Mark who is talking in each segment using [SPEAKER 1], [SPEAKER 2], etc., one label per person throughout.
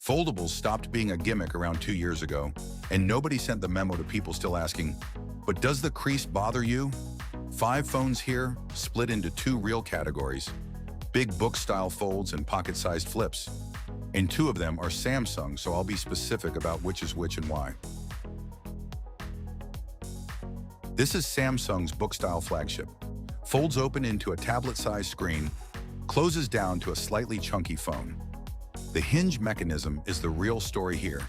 [SPEAKER 1] Foldables stopped being a gimmick around 2 years ago, and nobody sent the memo to people still asking, but does the crease bother you? 5 phones here, split into 2 real categories: big book-style folds and pocket-sized flips. And 2 of them are Samsung, so I'll be specific about which is which and why. This is Samsung's book-style flagship. Folds open into a tablet-sized screen, closes down to a slightly chunky phone. The hinge mechanism is the real story here.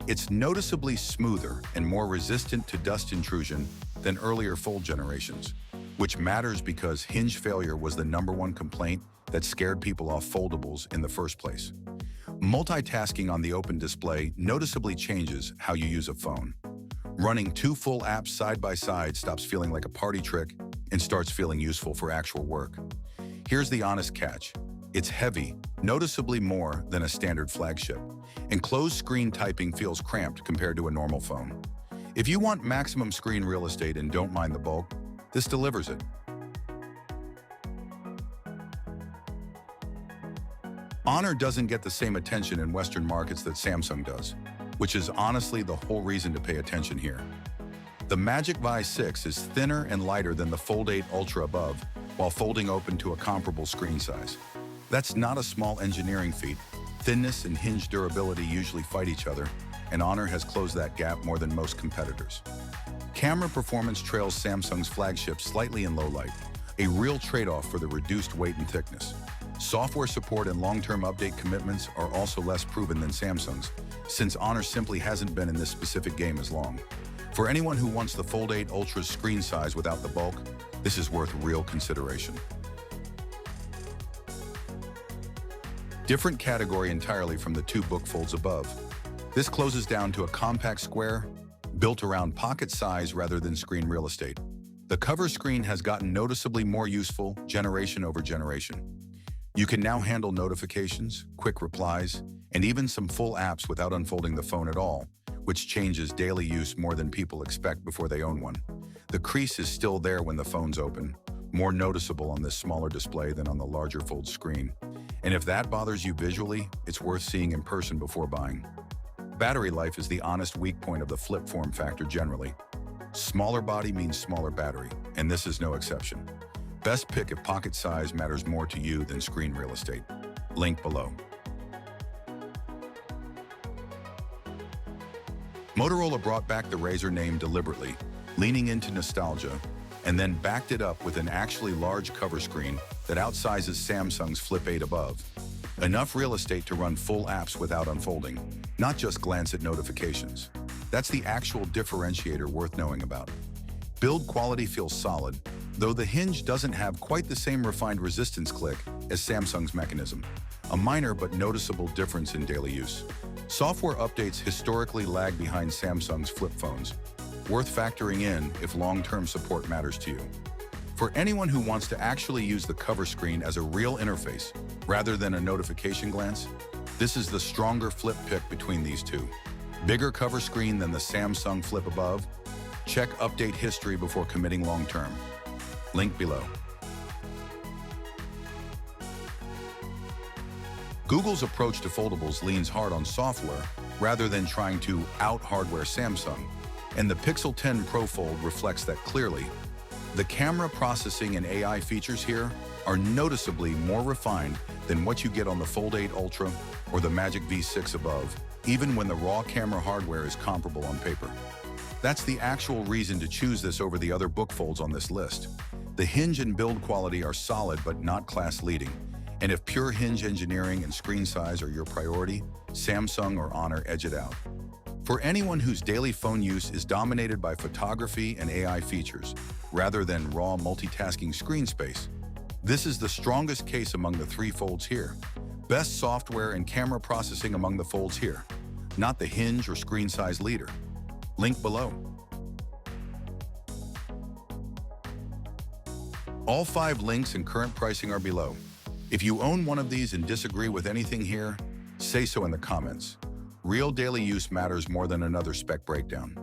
[SPEAKER 1] It's noticeably smoother and more resistant to dust intrusion than earlier Fold generations, which matters because hinge failure was the #1 complaint that scared people off foldables in the first place. Multitasking on the open display noticeably changes how you use a phone. Running 2 full apps side by side stops feeling like a party trick and starts feeling useful for actual work. Here's the honest catch. It's heavy, noticeably more than a standard flagship, and closed screen typing feels cramped compared to a normal phone. If you want maximum screen real estate and don't mind the bulk, this delivers it. Honor doesn't get the same attention in Western markets that Samsung does, which is honestly the whole reason to pay attention here. The Magic Vi 6 is thinner and lighter than the Fold 8 Ultra above, while folding open to a comparable screen size. That's not a small engineering feat. Thinness and hinge durability usually fight each other, and Honor has closed that gap more than most competitors. Camera performance trails Samsung's flagship slightly in low light, a real trade-off for the reduced weight and thickness. Software support and long-term update commitments are also less proven than Samsung's, since Honor simply hasn't been in this specific game as long. For anyone who wants the Fold 8 Ultra's screen size without the bulk, this is worth real consideration. Different category entirely from the 2 book folds above. This closes down to a compact square, built around pocket size rather than screen real estate. The cover screen has gotten noticeably more useful generation over generation. You can now handle notifications, quick replies, and even some full apps without unfolding the phone at all, which changes daily use more than people expect before they own one. The crease is still there when the phone's open, more noticeable on this smaller display than on the larger Fold screen. And if that bothers you visually, it's worth seeing in person before buying. Battery life is the honest weak point of the flip form factor generally. Smaller body means smaller battery, and this is no exception. Best pick if pocket size matters more to you than screen real estate. Link below. Motorola brought back the Razr name deliberately, leaning into nostalgia, and then backed it up with an actually large cover screen that outsizes Samsung's Flip 8 above. Enough real estate to run full apps without unfolding, not just glance at notifications. That's the actual differentiator worth knowing about. Build quality feels solid, though the hinge doesn't have quite the same refined resistance click as Samsung's mechanism, a minor but noticeable difference in daily use. Software updates historically lag behind Samsung's flip phones, worth factoring in if long-term support matters to you. For anyone who wants to actually use the cover screen as a real interface rather than a notification glance, this is the stronger flip pick between these 2. Bigger cover screen than the Samsung Flip above? Check update history before committing long-term. Link below. Google's approach to foldables leans hard on software rather than trying to out-hardware Samsung, and the Pixel 10 Pro Fold reflects that clearly. The camera processing and AI features here are noticeably more refined than what you get on the Fold 8 Ultra or the Magic V6 above, even when the raw camera hardware is comparable on paper. That's the actual reason to choose this over the other book folds on this list. The hinge and build quality are solid but not class-leading, and if pure hinge engineering and screen size are your priority, Samsung or Honor edge it out. For anyone whose daily phone use is dominated by photography and AI features, rather than raw multitasking screen space, this is the strongest case among the 3 folds here. Best software and camera processing among the folds here, not the hinge or screen size leader. Link below. All 5 links and current pricing are below. If you own one of these and disagree with anything here, say so in the comments. Real daily use matters more than another spec breakdown.